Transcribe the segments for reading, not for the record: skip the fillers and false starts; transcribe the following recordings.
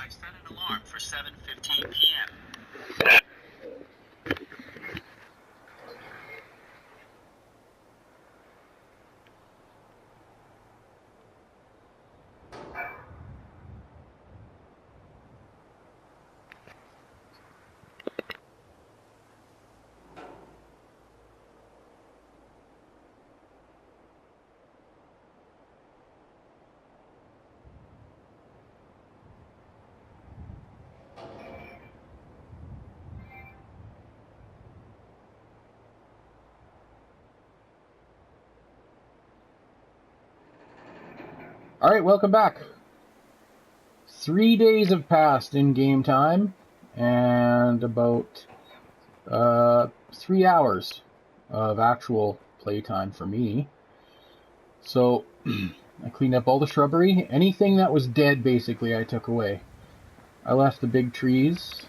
I've set an alarm for 7:15 p.m. Alright, welcome back. 3 days have passed in game time, and about 3 hours of actual playtime for me. So, I cleaned up all the shrubbery. Anything that was dead, basically, I took away. I left the big trees.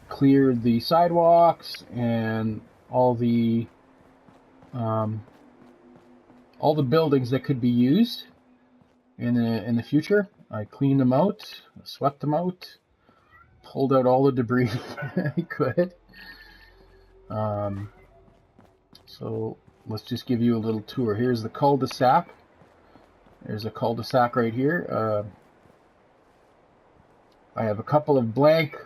Cleared the sidewalks and all the buildings that could be used in the future. I cleaned them out, swept them out, pulled out all the debris I could. So let's just give you a little tour. Here's the cul-de-sac. There's a cul-de-sac right here. I have a couple of blank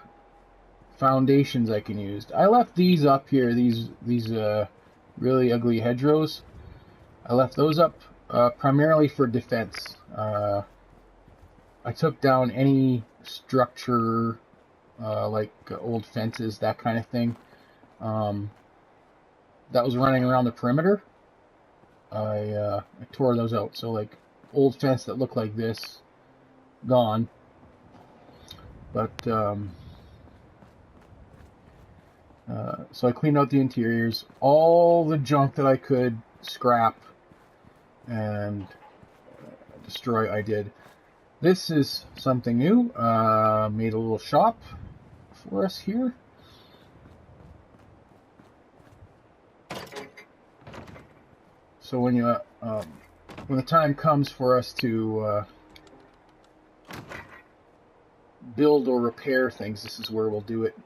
foundations I can use. I left these up here, these really ugly hedgerows. I left those up primarily for defense. I took down any structure like old fences, that kind of thing, that was running around the perimeter. I tore those out. So like old fence that looked like this, gone. But so I cleaned out the interiors, all the junk that I could scrap and destroy I did. This is something new. Made a little shop for us here. So when the time comes for us to build or repair things, this is where we'll do it.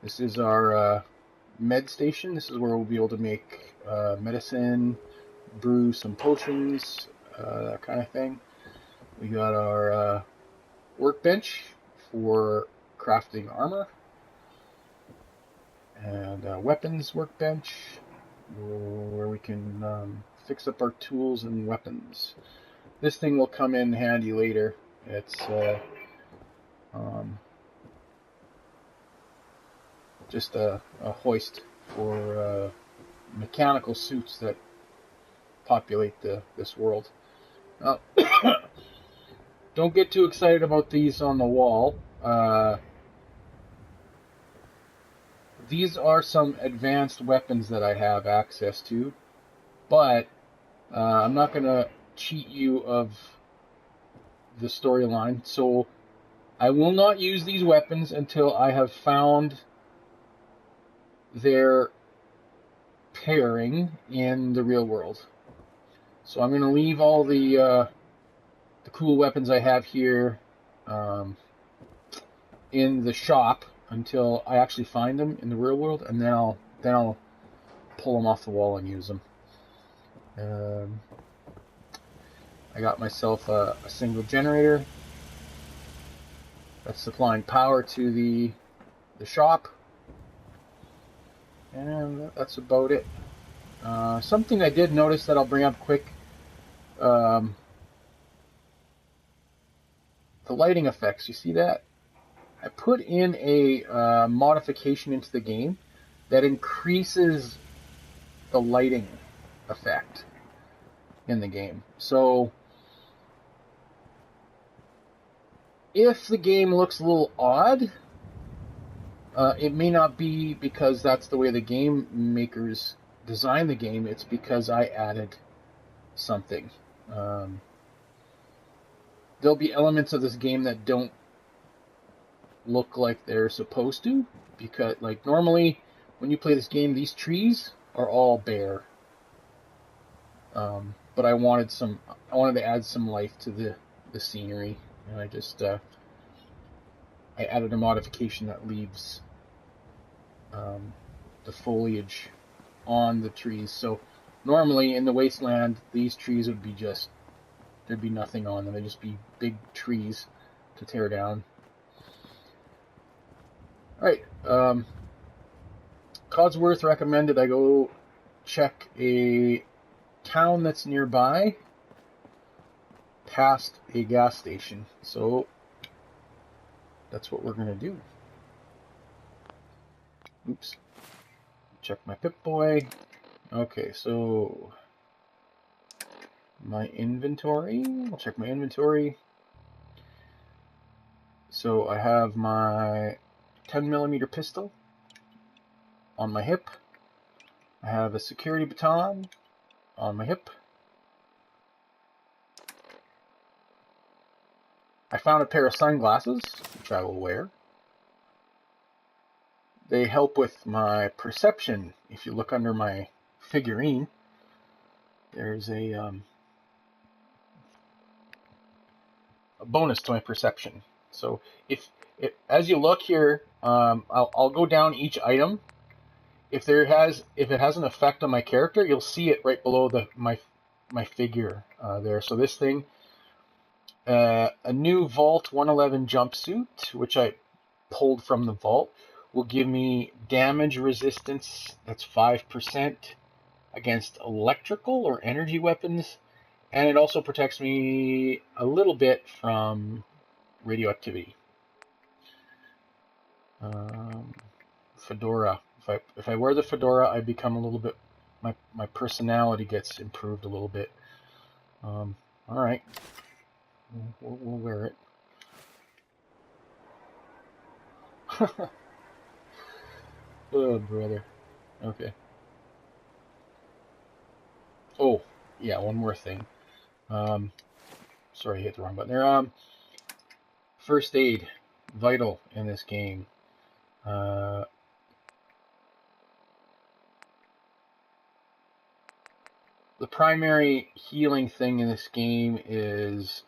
This is our med station. This is where we'll be able to make medicine, brew some potions, that kind of thing. We got our workbench for crafting armor, and weapons workbench where we can fix up our tools and weapons. This thing will come in handy later. It's just a hoist for mechanical suits that populate this world. Don't get too excited about these on the wall. These are some advanced weapons that I have access to, but I'm not going to cheat you of the storyline, so I will not use these weapons until I have found their pairing in the real world. So I'm going to leave all the cool weapons I have here in the shop until I actually find them in the real world, and then I'll pull them off the wall and use them. I got myself a single generator that's supplying power to the shop, and that's about it. Something I did notice that I'll bring up quick. The lighting effects, you see that? I put in a modification into the game that increases the lighting effect in the game. So if the game looks a little odd, it may not be because that's the way the game makers designed the game. It's because I added something. There'll be elements of this game that don't look like they're supposed to, because like normally when you play this game, these trees are all bare. But I wanted to add some life to the scenery, and I just I added a modification that leaves the foliage on the trees. So normally in the wasteland, these trees would be just, there'd be nothing on them. They'd just be big trees to tear down. All right, Codsworth recommended I go check a town that's nearby past a gas station. So that's what we're going to do. Oops. Check my Pip-Boy. Okay, so my inventory. I'll check my inventory. So I have my 10mm pistol on my hip. I have a security baton on my hip. I found a pair of sunglasses, which I will wear. They help with my perception. If you look under my figurine, there's a bonus to my perception. So if as you look here, I'll go down each item. If it has an effect on my character, you'll see it right below my figure there. So this thing, a new Vault 111 jumpsuit, which I pulled from the vault, will give me damage resistance that's 5% against electrical or energy weapons, and it also protects me a little bit from radioactivity. Fedora. If I wear the fedora, I become a little bit, my personality gets improved a little bit. All right, we'll wear it. Oh, brother. Okay. Oh, yeah, one more thing. Sorry, I hit the wrong button there. First aid, vital in this game. The primary healing thing in this game is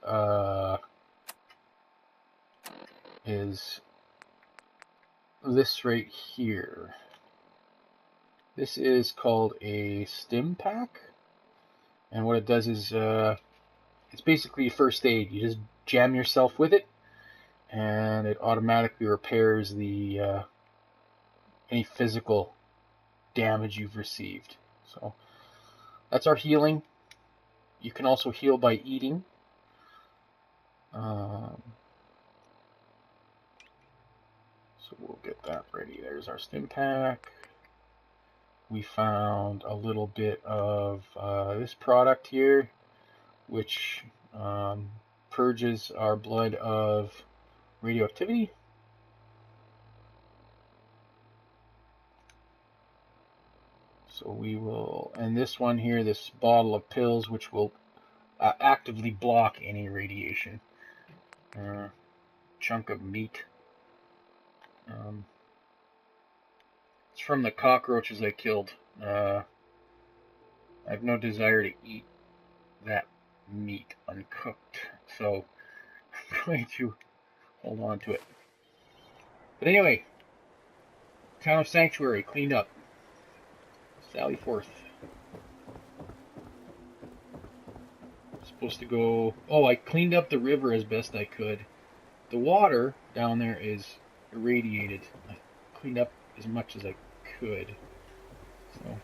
this right here. This is called a stim pack, and what it does is it's basically first aid. You just jam yourself with it, and it automatically repairs the any physical damage you've received. So that's our healing. You can also heal by eating. So we'll get that ready. There's our stim pack. We found a little bit of this product here, which purges our blood of radioactivity. So we will, and this one here, this bottle of pills, which will actively block any radiation. Chunk of meat. It's from the cockroaches I killed. I have no desire to eat that meat uncooked, so I'm going to hold on to it. But anyway, town of Sanctuary cleaned up. Sally forth. Supposed to go. Oh, I cleaned up the river as best I could. The water down there is irradiated. I cleaned up as much as I could. So.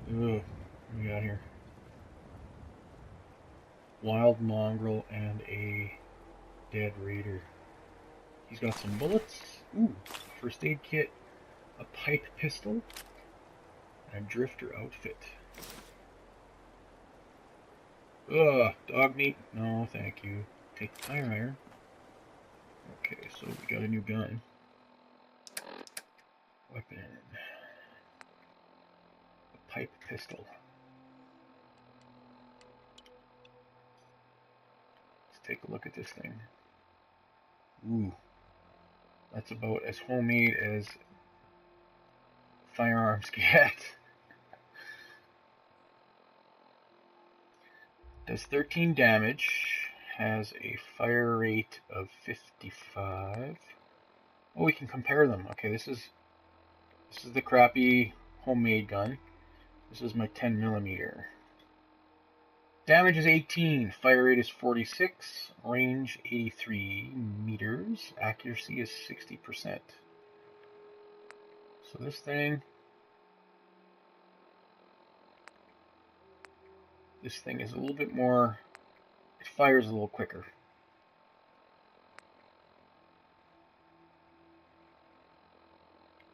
Ugh, what we got here? Wild mongrel and a dead raider. He's got some bullets. Ooh, first aid kit, a pipe pistol, and a drifter outfit. Ugh, dog meat? No, thank you. Take the tire iron. Okay, so we got a new gun. Weapon. A pipe pistol. Let's take a look at this thing. Ooh. That's about as homemade as firearms get. Does 13 damage. Has a fire rate of 55. Oh, we can compare them. Okay, this is the crappy homemade gun. This is my 10mm. Damage is 18. Fire rate is 46. Range 83 meters. Accuracy is 60%. So this thing is a little bit more. It fires a little quicker.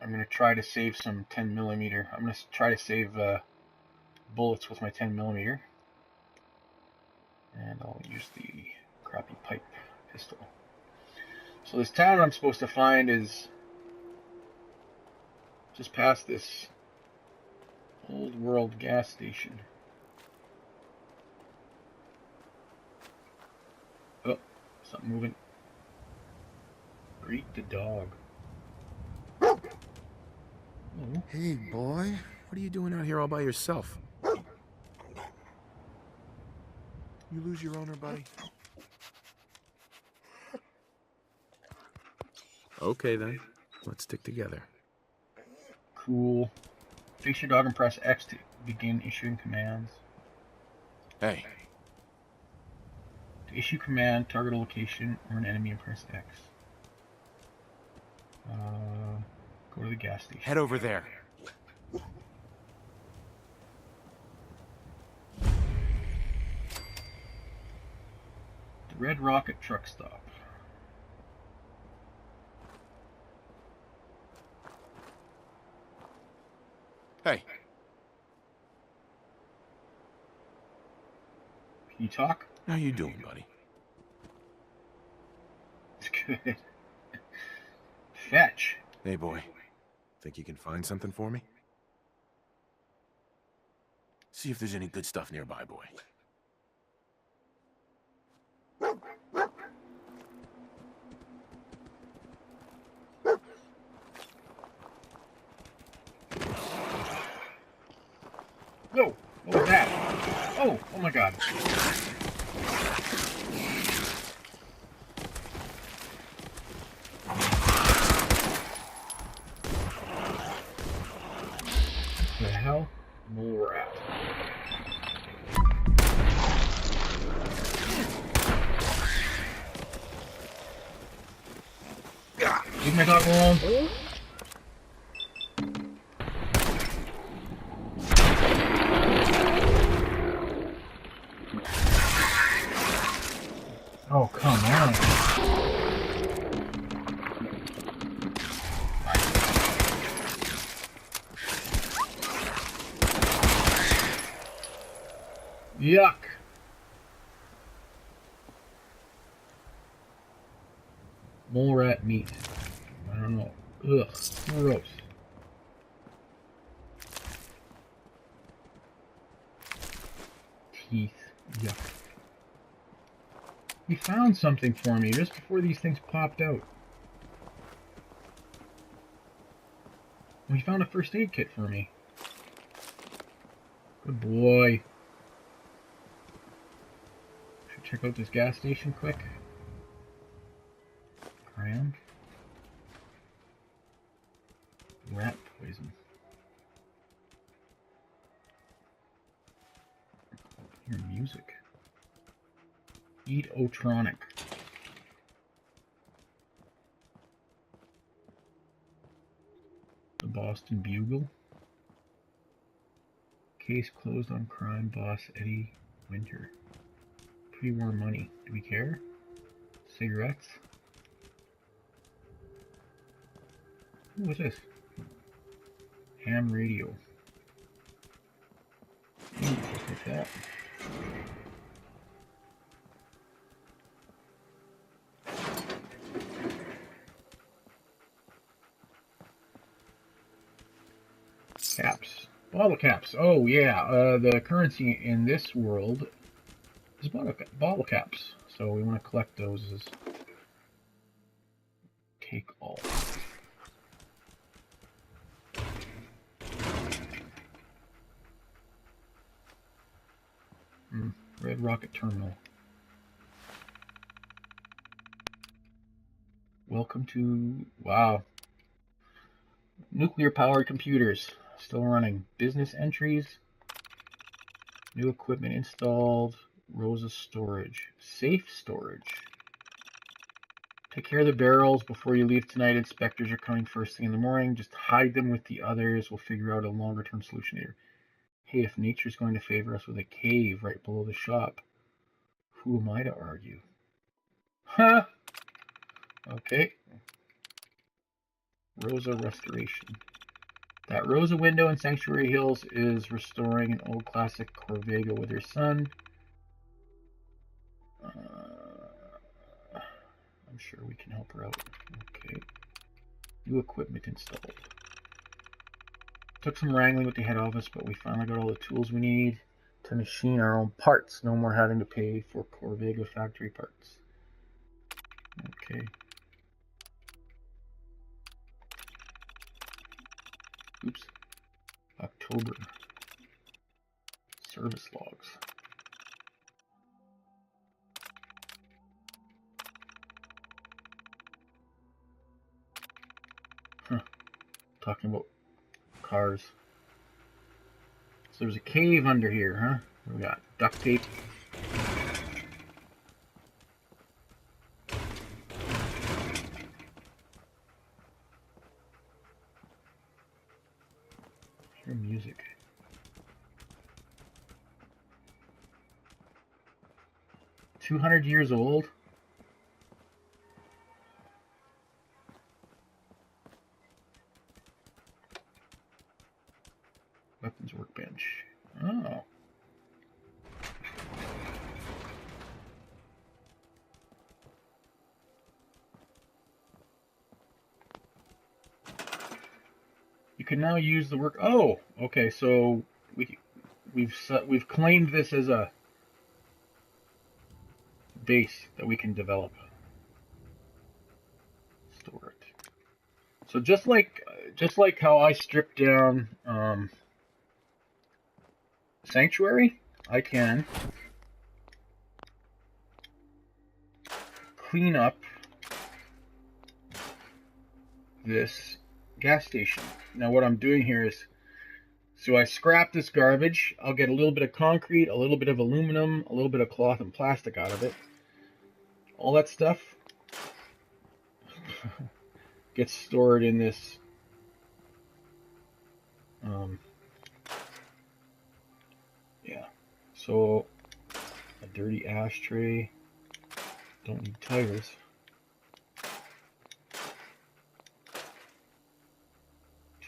I'm going to try to save some 10mm. I'm going to try to save bullets with my 10mm. And I'll use the crappy pipe pistol. So this town I'm supposed to find is just past this old world gas station. Oh, something moving. Greet the dog. Oh. Hey, boy. What are you doing out here all by yourself? You lose your owner, buddy? Okay, then. Let's stick together. Cool. Face your dog and press X to begin issuing commands. Hey. To issue command, target a location or an enemy and press X. Go to the gas station. Head over there. The Red Rocket truck stop. Hey. Can you talk? How you doing, buddy? It's good. Fetch. Hey, boy. Think you can find something for me? See if there's any good stuff nearby, boy. Whoa! What was that? Oh! Oh my god. What the hell? Mole rat. Leave my dog alone. Oh, come on. Yuck. Mole rat meat. I don't know. Ugh. Gross. Teeth. Yuck. He found something for me just before these things popped out. Well, he found a first aid kit for me. Good boy. Should check out this gas station quick. Cram. Rat poison. Hear music. Eat Otronic. The Boston Bugle. Case closed on crime boss Eddie Winter. Pre-war money. Do we care? Cigarettes. Ooh, what's this? Ham radio. Ooh, just like that. Caps. Bottle caps. Oh, yeah. The currency in this world is bottle caps. So we want to collect those as take all. Red Rocket Terminal. Welcome to... Wow. Nuclear-powered computers. Still running. Business entries. New equipment installed. Rosa storage. Safe storage. Take care of the barrels before you leave tonight. Inspectors are coming first thing in the morning. Just hide them with the others. We'll figure out a longer-term solution here. Hey, if nature's going to favor us with a cave right below the shop, who am I to argue? Huh? Okay. Rosa restoration. That Rosa window in Sanctuary Hills is restoring an old classic Corvega with her son. I'm sure we can help her out. Okay. New equipment installed. Took some wrangling with the head office, but we finally got all the tools we need to machine our own parts. No more having to pay for Corvega factory parts. Okay. Oops. October. Service logs. Huh. Talking about cars. So there's a cave under here, huh? We got duct tape. Hear music. $200 years old. Weapons workbench. Oh. You can now use the work. Oh, okay. So we've claimed this as a base that we can develop. Store it. So just like how I stripped down Sanctuary, I can clean up this gas station. Now what I'm doing here is, so I scrap this garbage, I'll get a little bit of concrete, a little bit of aluminum, a little bit of cloth and plastic out of it. All that stuff gets stored in this yeah. So a dirty ashtray. Don't need tires.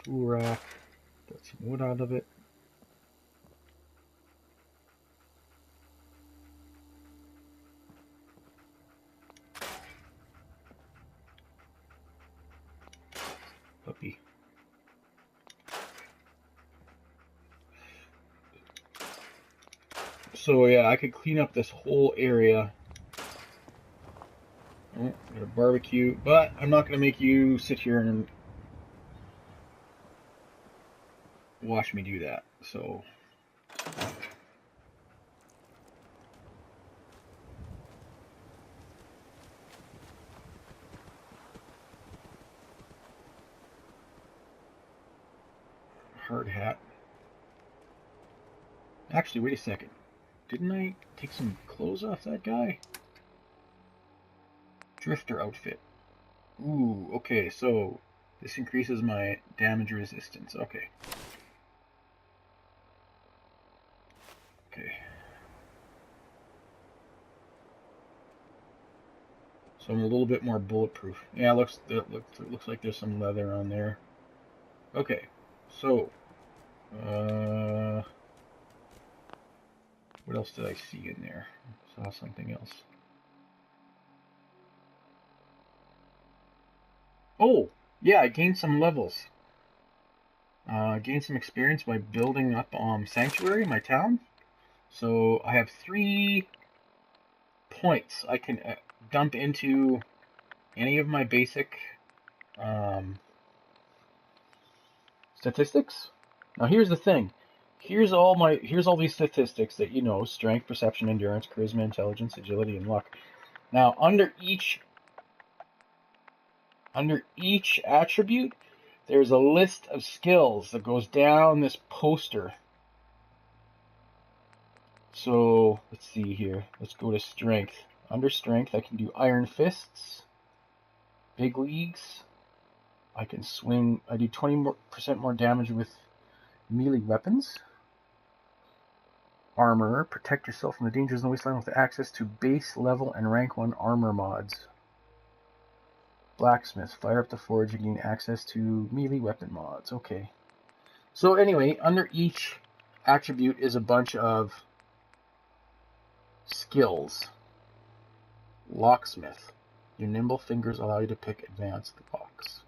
Tool rack. Got some wood out of it. Puppy. So yeah, I could clean up this whole area. Oh, got a barbecue, but I'm not going to make you sit here and watch me do that. So hard hat. Actually, wait a second. Didn't I take some clothes off that guy? Drifter outfit. Ooh, okay, so this increases my damage resistance. Okay. Okay. So I'm a little bit more bulletproof. Yeah, looks like there's some leather on there. Okay. So what else did I see in there? Saw something else. Oh, yeah, I gained some levels. Gained some experience by building up Sanctuary, my town. So I have 3 points I can dump into any of my basic statistics. Now here's the thing. here's all these statistics that you know: strength, perception, endurance, charisma, intelligence, agility, and luck. Now, under each attribute, there's a list of skills that goes down this poster. So let's see here. Let's go to strength. Under strength, I can do iron fists, big leagues. I can swing. I do 20% more damage with melee weapons. Armor, protect yourself from the dangers in the wasteland with access to base level and rank 1 armor mods. Blacksmith, fire up the forge and gain access to melee weapon mods. Okay. So anyway, under each attribute is a bunch of skills. Locksmith. Your nimble fingers allow you to pick advanced locks.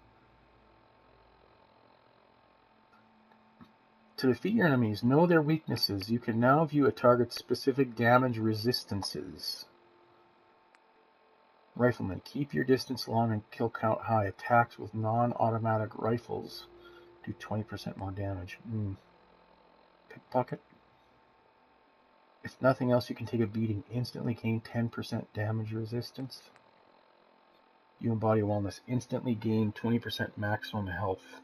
To defeat your enemies, know their weaknesses. You can now view a target's specific damage resistances. Rifleman, keep your distance long and kill count high. Attacks with non-automatic rifles do 20% more damage. Pickpocket. If nothing else, you can take a beating. Instantly gain 10% damage resistance. You embody wellness. Instantly gain 20% maximum health.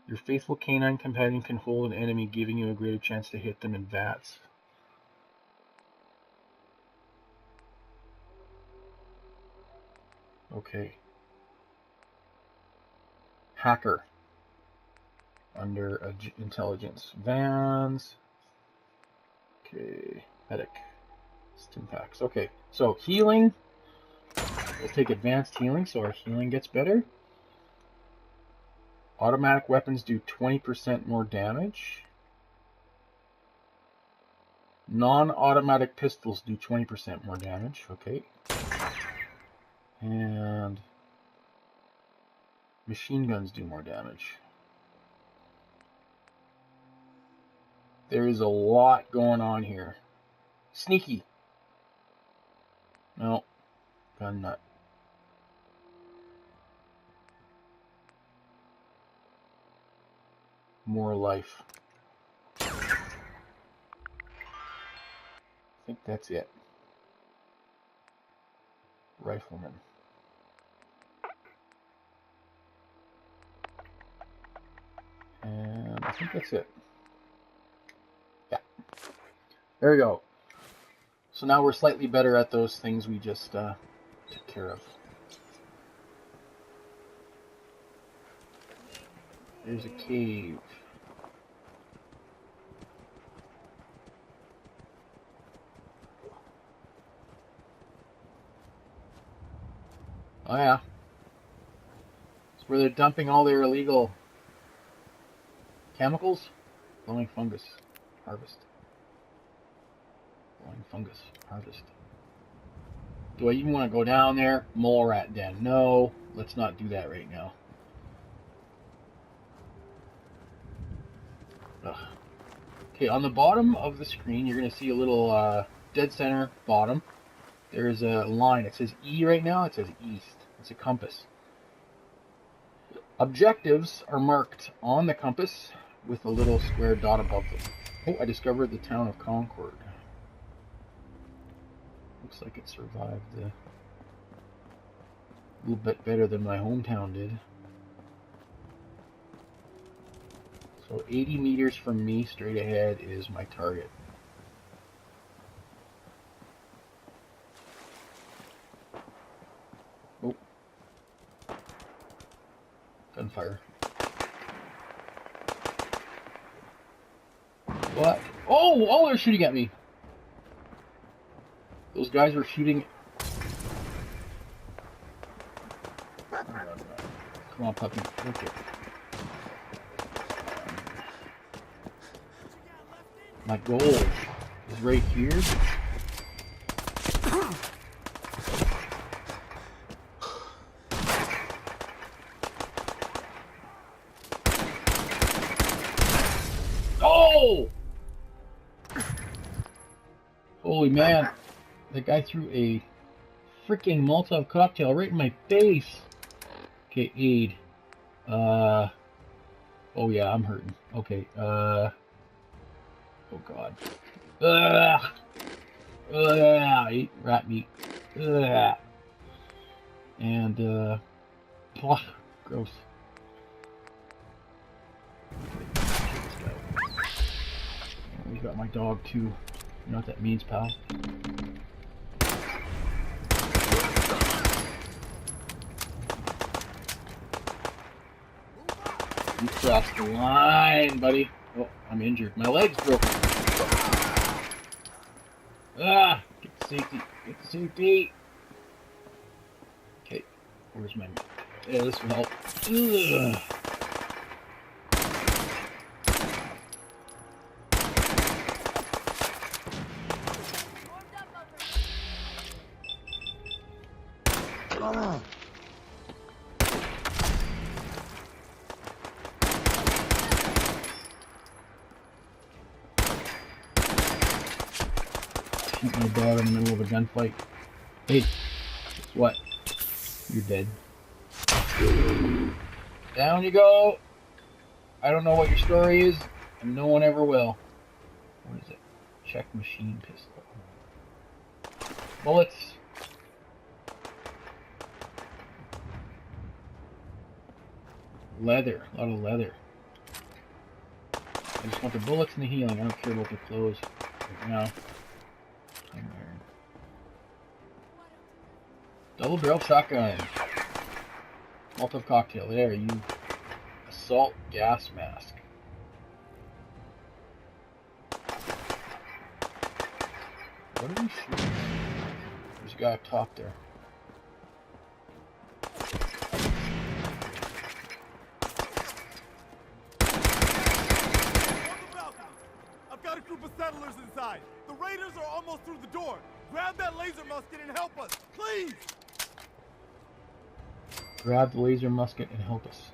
Your faithful canine companion can hold an enemy, giving you a greater chance to hit them in VATS. Okay. Hacker. Under intelligence. Vans. Okay. Medic. Stimpaks. Okay. So healing. We'll take advanced healing so our healing gets better. Automatic weapons do 20% more damage. Non-automatic pistols do 20% more damage. Okay. And machine guns do more damage. There is a lot going on here. Sneaky. No. Gun nut. More life. I think that's it. Rifleman. And I think that's it. Yeah. There we go. So now we're slightly better at those things we just took care of. There's a cave. Oh yeah. It's where they're dumping all their illegal chemicals. Glowing fungus. Harvest. Glowing fungus. Harvest. Do I even want to go down there? Mole rat den. No. Let's not do that right now. Ugh. Okay, on the bottom of the screen, you're going to see a little dead center bottom. There's a line. It says E right now. It says east. It's a compass. Objectives are marked on the compass with a little square dot above them. Oh, I discovered the town of Concord. Looks like it survived a little bit better than my hometown did. So 80 meters from me, straight ahead, is my target. Oh. Gunfire. What? Oh, they're shooting at me. Those guys were shooting. Come on, puppy. Okay. My goal is right here. Oh! Holy man. The guy threw a freaking Molotov cocktail right in my face. Okay, aid. Oh yeah, I'm hurting. Okay, oh god. Ugh! Ugh! Eat rat meat. Ugh! And, ugh, gross. We got my dog too. You know what that means, pal? You crossed the line, buddy. Oh, I'm injured. My leg's broken. Ah! Get to safety. Get to safety. Okay, where's my... Yeah, this will help. Ugh. Shoot my dog in the middle of a gunfight. Hey, guess what? You're dead. Down you go. I don't know what your story is, and no one ever will. What is it? Check machine pistol. Bullets. Leather. A lot of leather. I just want the bullets and the healing. I don't care about the clothes right now. I'm wearing. Double barrel shotgun. Molotov cocktail. There, you. Assault gas mask. What are we shooting? There's a guy up top there. I've got a group of settlers inside. The raiders are almost through the door. Grab that laser musket and help us, please! Grab the laser musket and help us.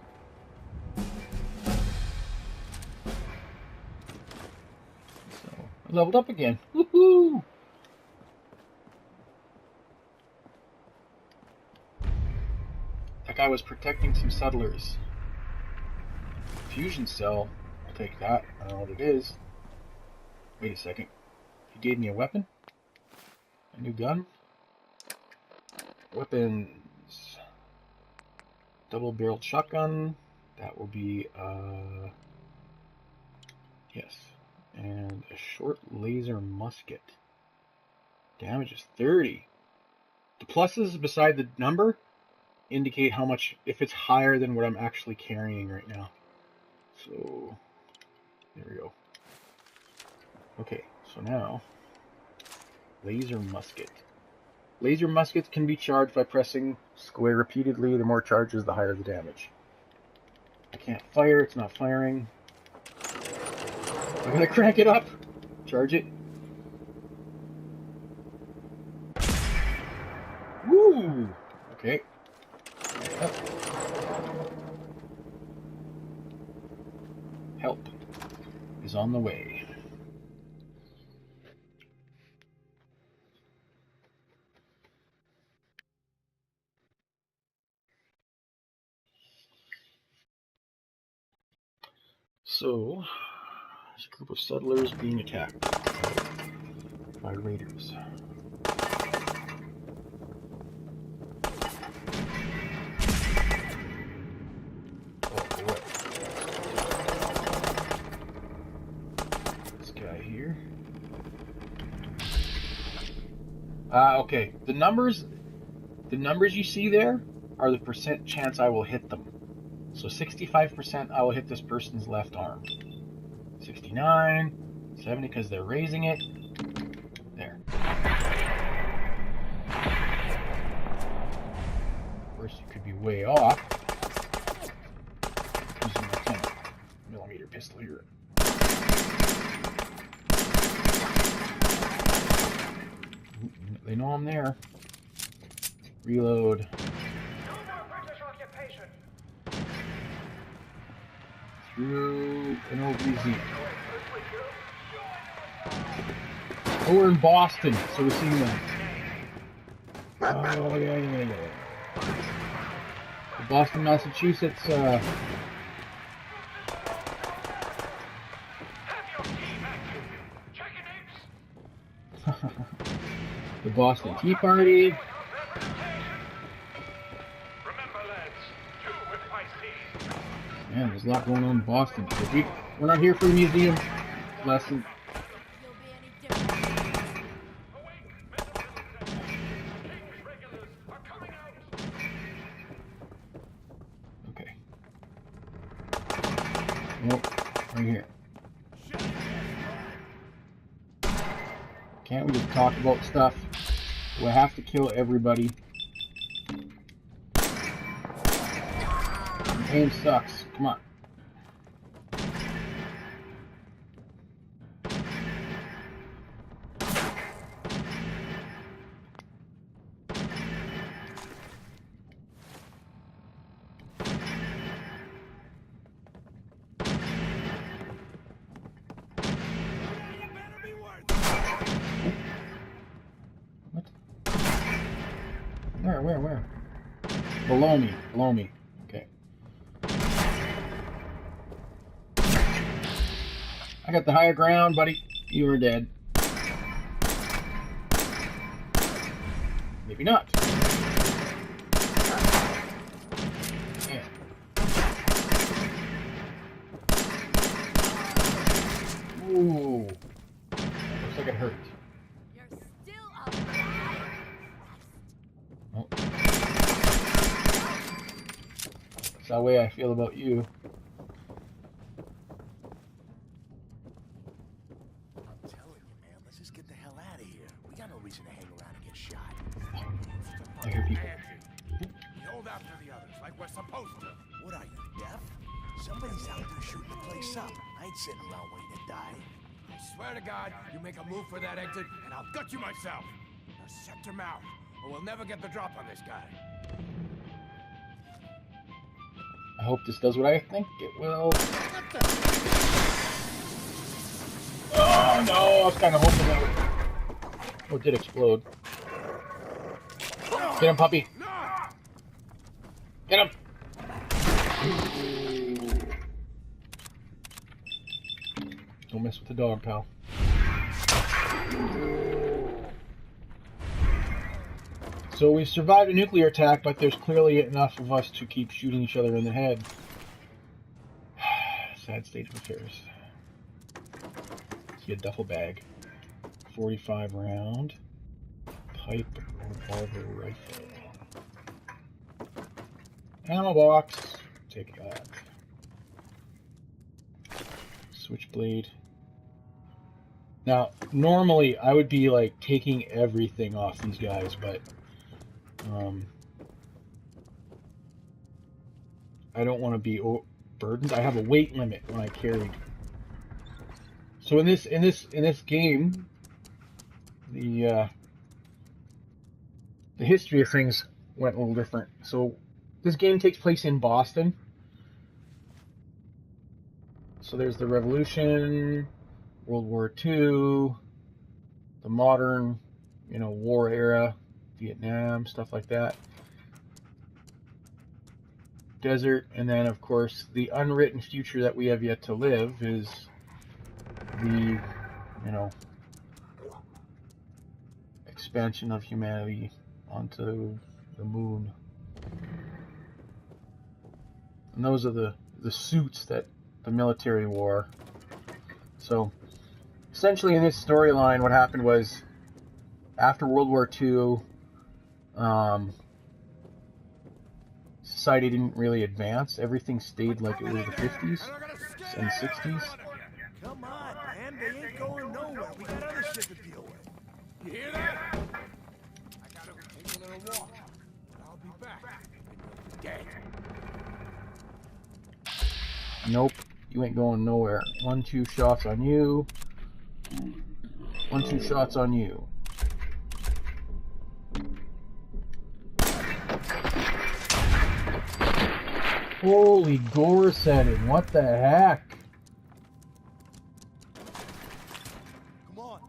So, I leveled up again. Woohoo! That guy was protecting some settlers. Fusion cell. I'll take that. I don't know what it is. Wait a second. He gave me a weapon? A new gun? Weapons. Double-barreled shotgun. That will be, yes. And a short laser musket. Damage is 30. The pluses beside the number indicate how much, if it's higher than what I'm actually carrying right now. So, there we go. Okay, so now, laser musket. Laser muskets can be charged by pressing square repeatedly. The more charges, the higher the damage. I can't fire, it's not firing. I'm gonna crank it up. Charge it. Woo! Okay. Up. Help is on the way. So, there's a group of settlers being attacked by raiders. Oh boy. This guy here. Okay. The numbers you see there are the percent chance I will hit them. So 65% I will hit this person's left arm. 69, 70 because they're raising it. There. Of course, you could be way off. Using my 10mm pistol here. They know I'm there. Reload. Through an OBZ. Oh, we're in Boston, so we're seeing them. Oh, yeah. The Boston, Massachusetts The Boston Tea Party. Remember, lads, do with my seed. Man, there's a lot going on in Boston. We're not here for the museum lesson. You'll be any different. King's regulars are coming out. Okay. Nope. Right here. Can't we just talk about stuff? Do I have to kill everybody? Aim sucks. Come on. What? Where? Below me. Okay. I got the higher ground, buddy. You are dead. Maybe not. Yeah. Ooh. Looks like it hurt. You're still alive. Oh. That's the way I feel about you. I'm telling you, man, let's just get the hell out of here. We got no reason to hang around and get shot. I hear people. We hold out for the others like we're supposed to. What are you, deaf? Somebody's out there shooting the place up. I ain't sitting around waiting to die. I swear to God, you make a move for that exit, and I'll gut you myself. Now shut your mouth, or we'll never get the drop on this guy. I hope this does what I think it will. Oh no, I was kind of hoping that would... Oh, it did explode. Get him, puppy. Get him. Don't mess with the dog, pal. So we survived a nuclear attack, but there's clearly enough of us to keep shooting each other in the head. Sad state of affairs. See a duffel bag. 45 round. Pipe revolver rifle. Ammo box. Take that. Switchblade. Now, normally I would be like taking everything off these guys, but I don't want to be burdened. I have a weight limit when I carry. So in this game, the history of things went a little different. So this game takes place in Boston. So there's the Revolution, World War II, the modern, war era, Vietnam, stuff like that. Desert, and then of course the unwritten future that we have yet to live is the, expansion of humanity onto the moon. And those are the suits that the military wore. So essentially in this storyline, what happened was after World War II, society didn't really advance. Everything stayed like it was the 50s and 60s. Come on, man. They ain't going nowhere. We got other shit to deal with. You hear that? I gotta take a little walk. I'll be back. Dead. Nope, you ain't going nowhere. 1-2 shots on you. 1-2 shots on you. Holy gore setting, what the heck? Come on.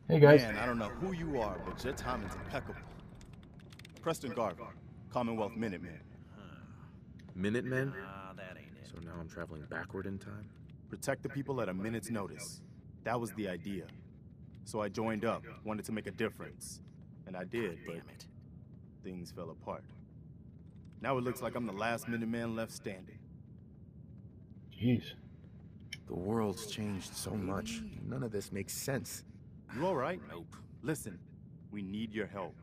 Hey guys. Man, I don't know who you are, but your timing's impeccable. Preston Garvey, Commonwealth Minutemen. Minutemen? That ain't it. So now I'm traveling backward in time? Protect the people at a minute's notice. That was the idea. So I joined up, wanted to make a difference. And I did, but Damn it. things fell apart. Now it looks like I'm the last Minuteman left standing. Jeez. The world's changed so much. None of this makes sense. You alright? Nope. Listen, we need your help.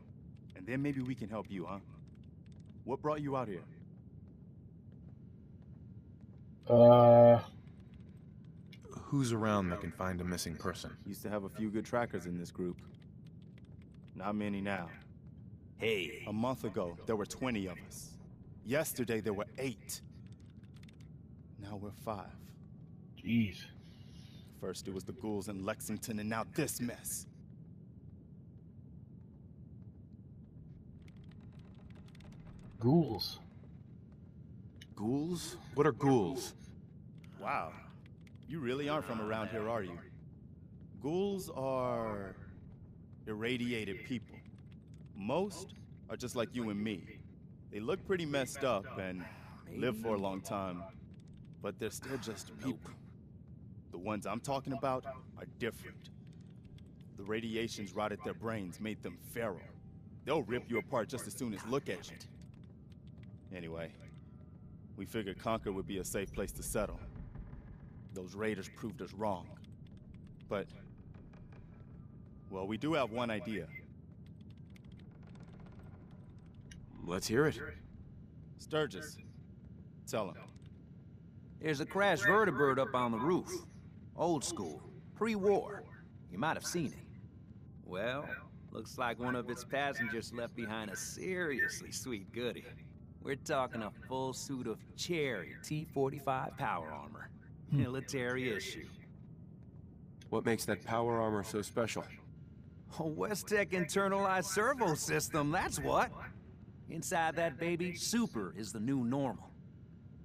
And then maybe we can help you, huh? What brought you out here? Who's around that can find a missing person? Used to have a few good trackers in this group. Not many now. Hey. A month ago, there were 20 of us. Yesterday, there were 8. Now we're 5. Jeez. First, it was the ghouls in Lexington, and now this mess. Ghouls. Ghouls? What are ghouls? Wow. You really aren't from around here, are you? Ghouls are irradiated people. Most are just like you and me. They look pretty messed up and live for a long time, but they're still just people. The ones I'm talking about are different. The radiations rotted their brains, made them feral. They'll rip you apart just as soon as look at you. Anyway, we figured Concord would be a safe place to settle. Those raiders proved us wrong. But, well, we do have one idea. Let's hear it. Sturgis, tell him. There's a crashed vertibird up on the roof. Old school. Pre-war. You might have seen it. Well, looks like one of its passengers left behind a seriously sweet goodie. We're talking a full suit of cherry T-45 power armor. Military issue. What makes that power armor so special? A West-Tech internalized servo system, that's what. Inside that baby, super is the new normal.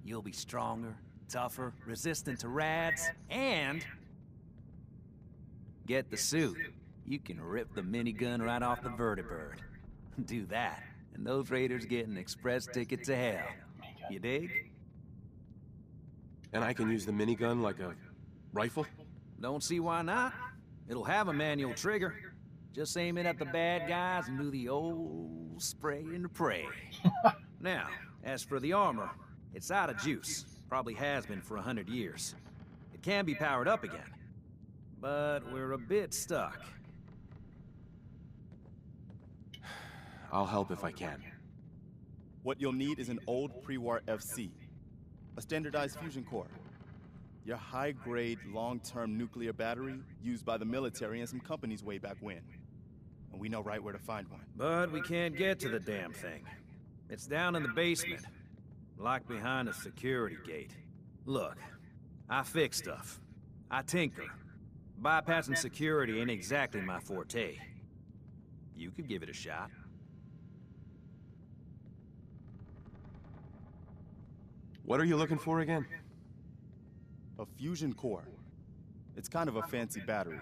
You'll be stronger, tougher, resistant to rads, and... get the suit. You can rip the minigun right off the vertibird. Do that, and those raiders get an express ticket to hell. You dig? And I can use the minigun like a rifle? Don't see why not. It'll have a manual trigger. Just aim it at the bad guys and do the old spray and pray. Now, as for the armor, it's out of juice. Probably has been for 100 years. It can be powered up again. But we're a bit stuck. I'll help if I can. What you'll need is an old pre-war FC. A standardized fusion core. Your high-grade, long-term nuclear battery used by the military and some companies way back when. And we know right where to find one. But we can't get to the damn thing. It's down in the basement. Locked behind a security gate. Look, I fix stuff. I tinker. Bypassing security ain't exactly my forte. You could give it a shot. What are you looking for again? A fusion core. It's kind of a fancy battery.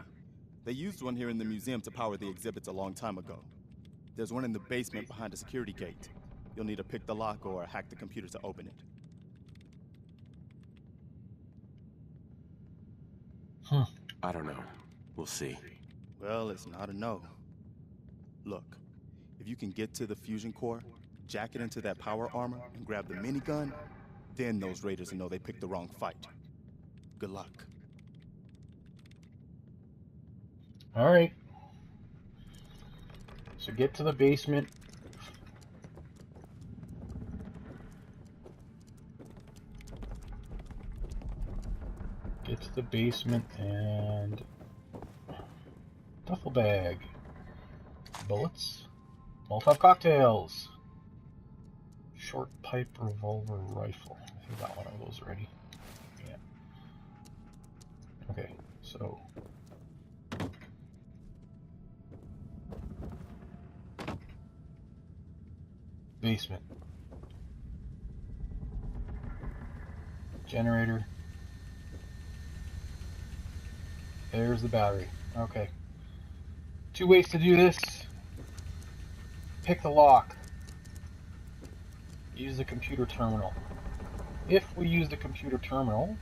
They used one here in the museum to power the exhibits a long time ago. There's one in the basement behind a security gate. You'll need to pick the lock or hack the computer to open it. I don't know. We'll see. Well, it's not a no. Look, if you can get to the fusion core, jack it into that power armor, and grab the minigun, then those raiders will know they picked the wrong fight. Good luck. All right. So get to the basement. Get to the basement and duffel bag. Bullets. Molotov cocktails. Short pipe revolver rifle. I think I got one of those already. Yeah. Okay, so basement. Generator. There's the battery. Okay. 2 ways to do this. Pick the lock. use the computer terminal. If we use the computer terminal,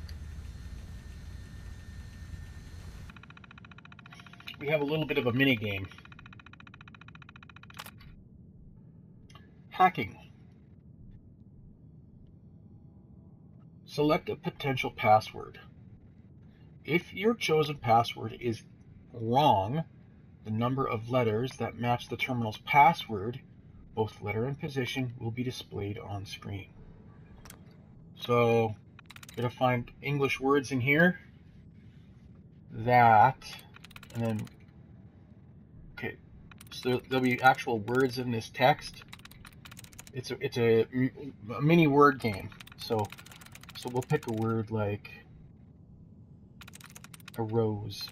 we have a little bit of a mini game. Hacking. Select a potential password. If your chosen password is wrong, the number of letters that match the terminal's password, both letter and position, will be displayed on screen. So, I'm going to find English words in here. That, and then, okay, so there'll be actual words in this text. It's a mini word game. So we'll pick a word like a rose.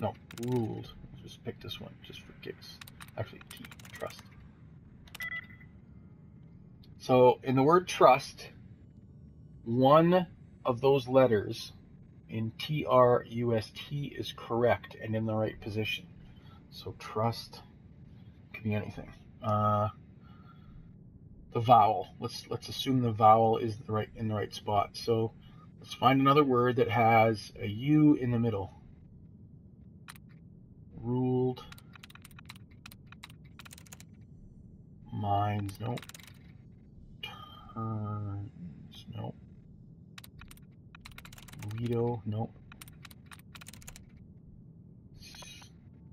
No, ruled. Just pick this one, just for kicks. Actually, T, trust. So in the word trust, one of those letters in TRUST is correct and in the right position. So trust could be anything. The vowel. Let's assume the vowel is in the right spot. So let's find another word that has a U in the middle. Ruled. Minds, no. Turns, no. Guido, no.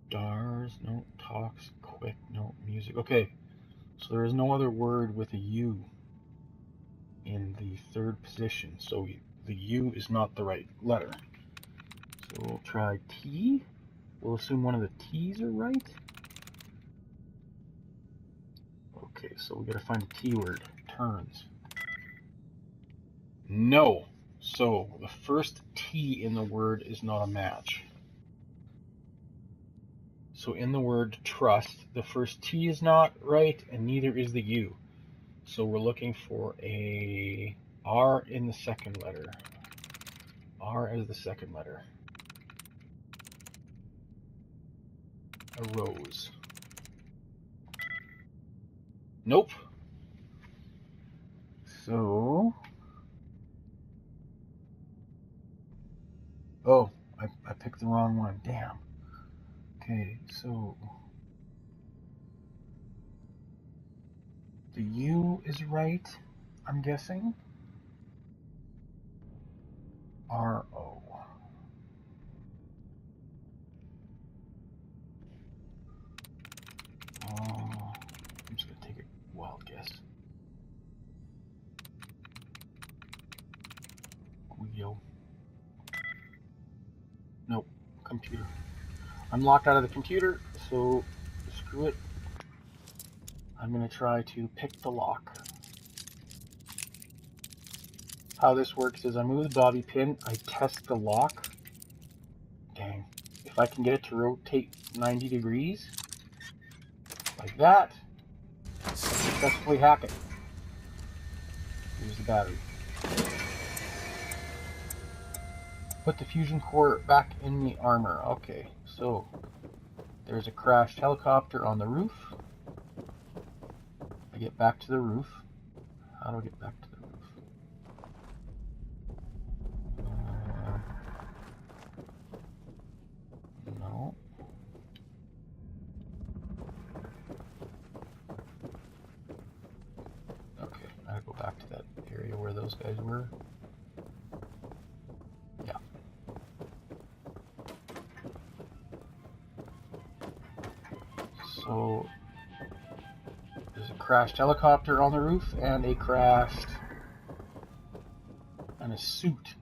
Stars, no. Talks, quick, no. Music. Okay, so there is no other word with a U in the third position, so the U is not the right letter. So we'll try T. We'll assume one of the T's are right. Okay, so we gotta find a T word. Turns. No. So the first T in the word is not a match. So in the word trust, the first T is not right, and neither is the U. So we're looking for a R in the second letter. R as the second letter. A rose. Nope. So, oh, I picked the wrong one. Damn. Okay, so the U is right, I'm guessing. R-O. I'm just gonna take a wild guess. Guido. Nope, computer. I'm locked out of the computer, so screw it. I'm gonna try to pick the lock. How this works is I move the bobby pin, I test the lock. Dang. If I can get it to rotate 90 degrees, like that, I successfully hack it. Here's the battery. Put the fusion core back in the armor. Okay, so there's a crashed helicopter on the roof. I get back to the roof. How do I get back to the roof? No. Okay, I gotta go back to that area where those guys were. Yeah. So there's a crashed helicopter on the roof and a suit,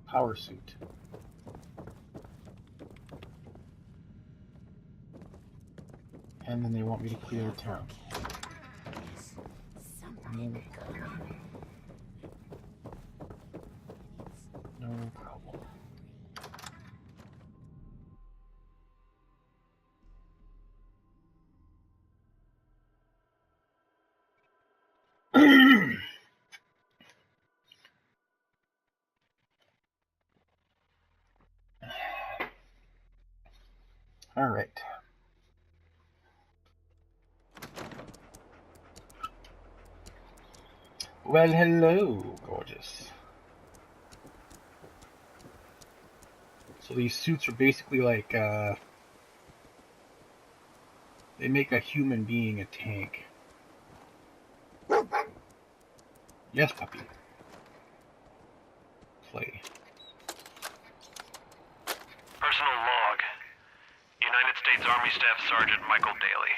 power suit. And then they want me to clear the town. No problem. All right. Well, hello, gorgeous. So these suits are basically like, they make a human being a tank. Yes, puppy. Play. Personal log. United States Army Staff Sergeant Michael Daly.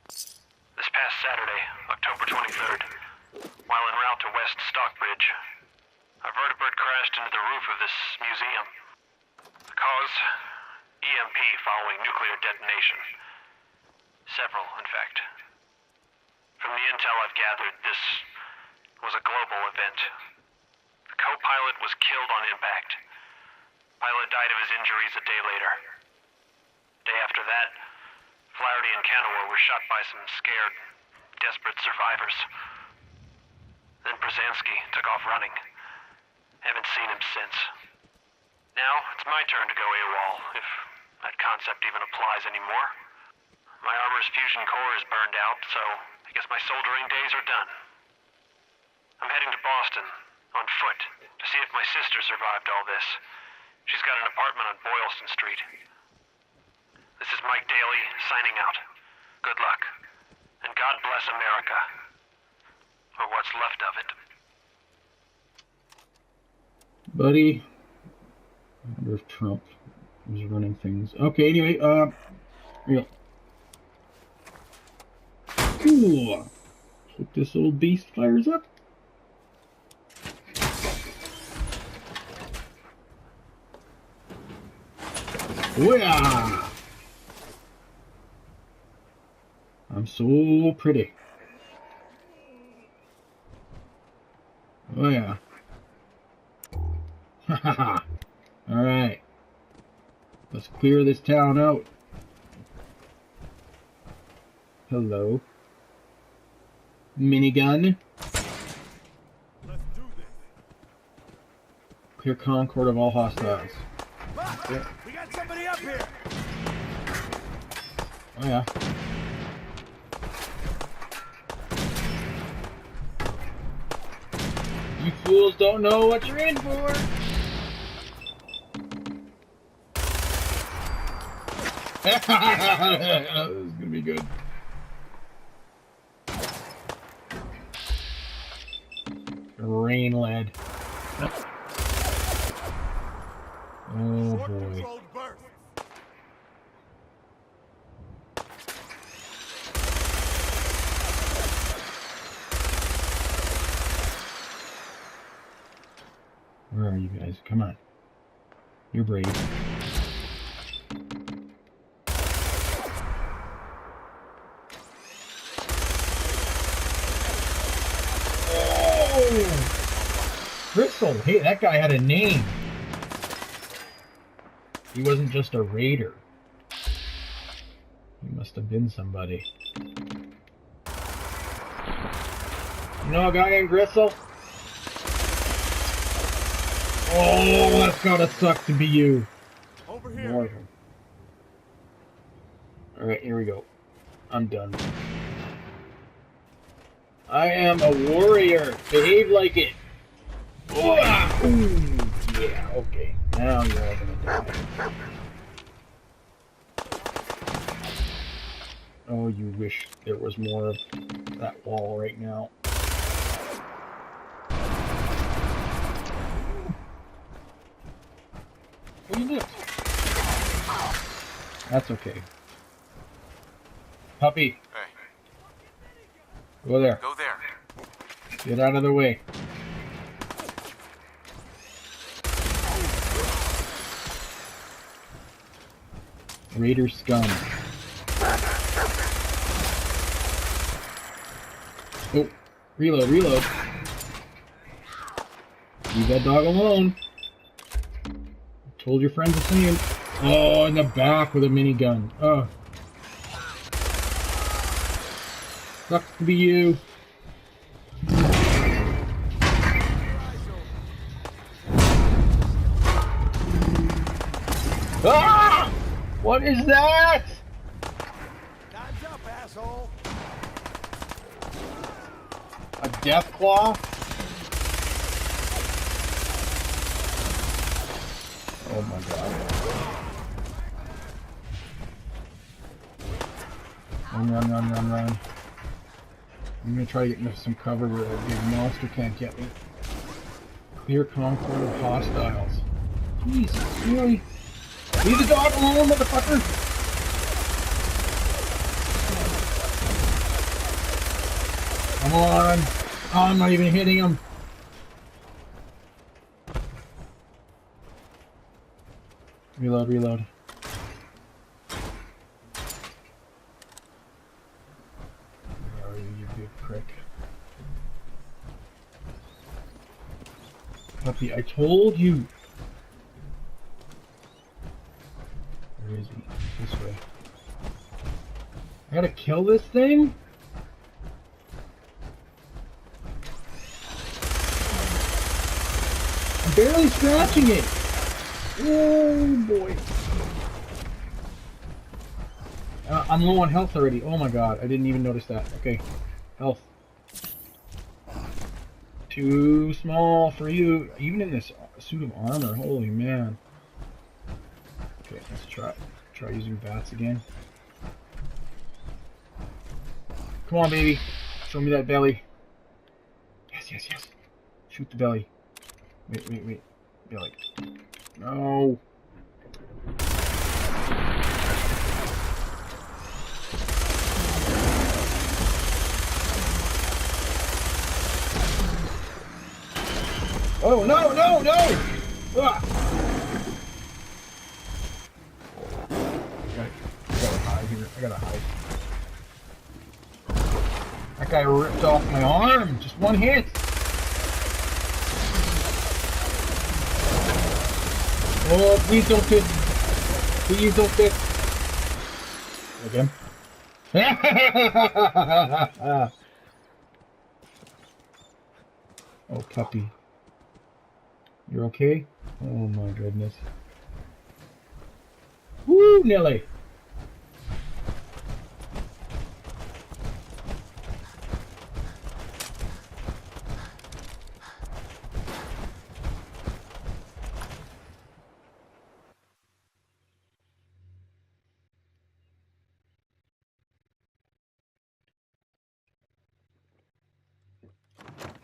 This past Saturday, October 23rd, while en route to West Stockbridge, a vertibird crashed into the roof of this museum. The cause? EMP following nuclear detonation. Several, in fact. From the intel I've gathered, this was a global event. The co-pilot was killed on impact. Pilot died of his injuries a day later. Day after that, Flaherty and Canaway were shot by some scared, desperate survivors. Then Brzezinski took off running. Haven't seen him since. Now, it's my turn to go AWOL, if that concept even applies anymore. My armor's fusion core is burned out, so I guess my soldering days are done. I'm heading to Boston, on foot, to see if my sister survived all this. She's got an apartment on Boylston Street. This is Mike Daly, signing out. Good luck. And God bless America. Or what's left of it. Buddy. I wonder if Trump was running things. Okay, anyway, real. Cool. Hope this old beast fires up. Yeah. I'm so pretty. Oh yeah. Haha. Alright. Let's clear this town out. Hello. Minigun. Let's do this. Clear Concord of all hostiles. Yeah. We got somebody up here. Oh yeah. You fools don't know what you're in for. This is gonna be good. Rain lead. Oh boy. Controlled burst. Where are you guys? Come on. You're brave. Oh! Crystal, hey, that guy had a name. He wasn't just a raider. He must have been somebody. You know a guy named Gristle? Oh, that's gotta suck to be you. Over here. More of them. Alright, here we go. I'm done. I am a warrior. Behave like it. Ooh, yeah, okay. Now you're all gonna die. Oh, you wish there was more of that wall right now. What you did? That's okay. Puppy. Hey, Go there. go there. Get out of the way. Raider scum. Oh, reload, reload. Leave that dog alone. Told your friends the same. Oh, in the back with a minigun. Oh. Sucks to be you. Ah! What is that? Time's up, asshole. A death claw? Oh my god. Run. I'm gonna try to get into some cover where a big monster can't get me. Clear concord of hostiles. Jesus, really? Leave the dog alone, motherfucker! Come on! Oh, I'm not even hitting him! Reload. Where are you, you big prick? Puppy, I told you! Where is he? This way. I gotta kill this thing? I'm barely scratching it! Oh boy. I'm low on health already. Oh my god, I didn't even notice that. Okay, health. Too small for you, even in this suit of armor. Holy man. Okay, let's try using bats again. Come on, baby. Show me that belly. Yes. Shoot the belly. Wait. Belly. No. Oh, no! Ah. I gotta hide. That guy ripped off my arm. Just one hit. Oh, please don't hit. Please don't hit. Again. Oh, puppy. You're okay? Oh my goodness. Woo, Nelly.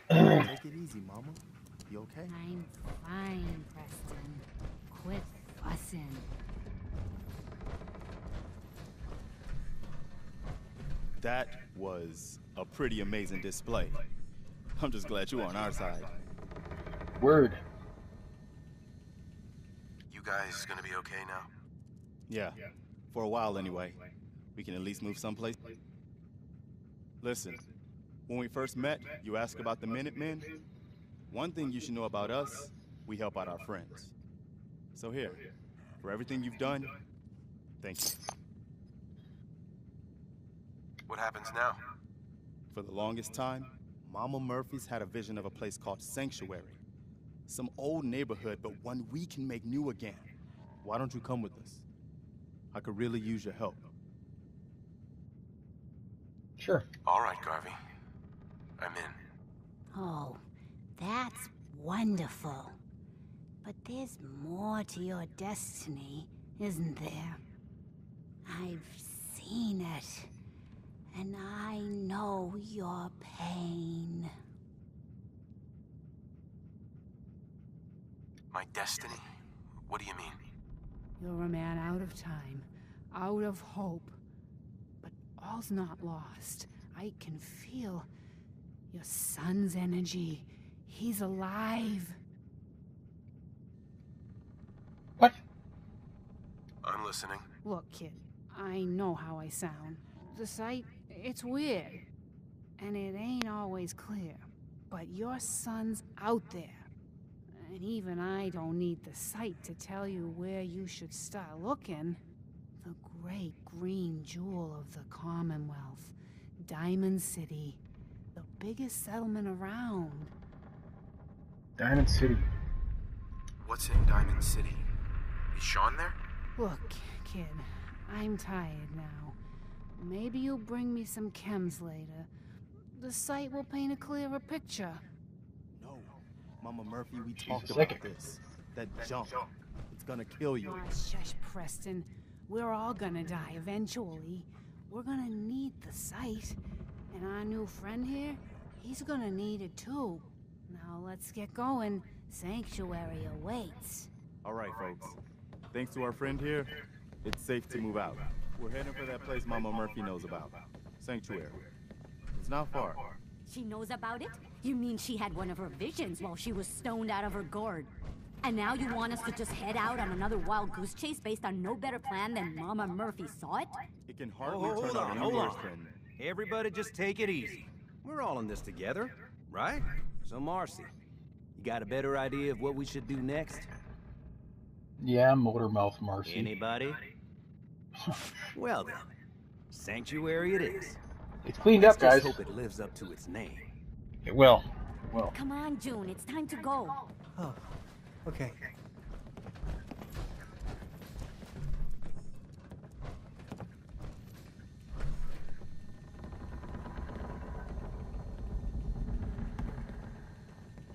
Take it easy, Mama. You okay? I'm fine, Preston. Quit fussing. That was a pretty amazing display. I'm just glad you're on our side. Word. You guys gonna be okay now? Yeah, for a while anyway. We can at least move someplace. Listen, when we first met, you asked about the Minutemen. One thing you should know about us, we help out our friends. So here, for everything you've done, thank you. What happens now? For the longest time, Mama Murphy's had a vision of a place called Sanctuary. Some old neighborhood, but one we can make new again. Why don't you come with us? I could really use your help. Sure. All right, Garvey. I'm in. Oh, that's wonderful. But there's more to your destiny, isn't there? I've seen it. And I know your pain. My destiny? What do you mean? You're a man out of time, out of hope. But all's not lost. I can feel your son's energy. He's alive. What? I'm listening. Look, kid, I know how I sound. The sight, it's weird. And it ain't always clear. But your son's out there. And even I don't need the sight to tell you where you should start looking. The great green jewel of the Commonwealth. Diamond City. The biggest settlement around. Diamond City. What's in Diamond City? Is Sean there? Look, kid, I'm tired now. Maybe you'll bring me some chems later. The sight will paint a clearer picture. No, Mama Murphy, we talked a about second. this. That jump. It's gonna kill you. Oh, shush, Preston. We're all gonna die eventually. We're gonna need the site. And our new friend here, he's gonna need it too. Now let's get going. Sanctuary awaits. All right, folks. Thanks to our friend here, it's safe to move out. We're heading for that place Mama Murphy knows about. Sanctuary. It's not far. She knows about it? You mean she had one of her visions while she was stoned out of her gourd? And now you want us to just head out on another wild goose chase based on no better plan than Mama Murphy saw it? It can hardly Hold turn out on, any hold worse on. than... Everybody just take it easy. We're all in this together, right? So Marcy, you got a better idea of what we should do next? Yeah, Motormouth Marcy. Anybody? Well then, Sanctuary it is. It's cleaned up, Let's guys. just hope it lives up to its name. It will. Well. Come on, June, it's time to go. Oh, okay.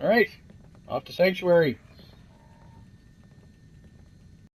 All right, off to Sanctuary.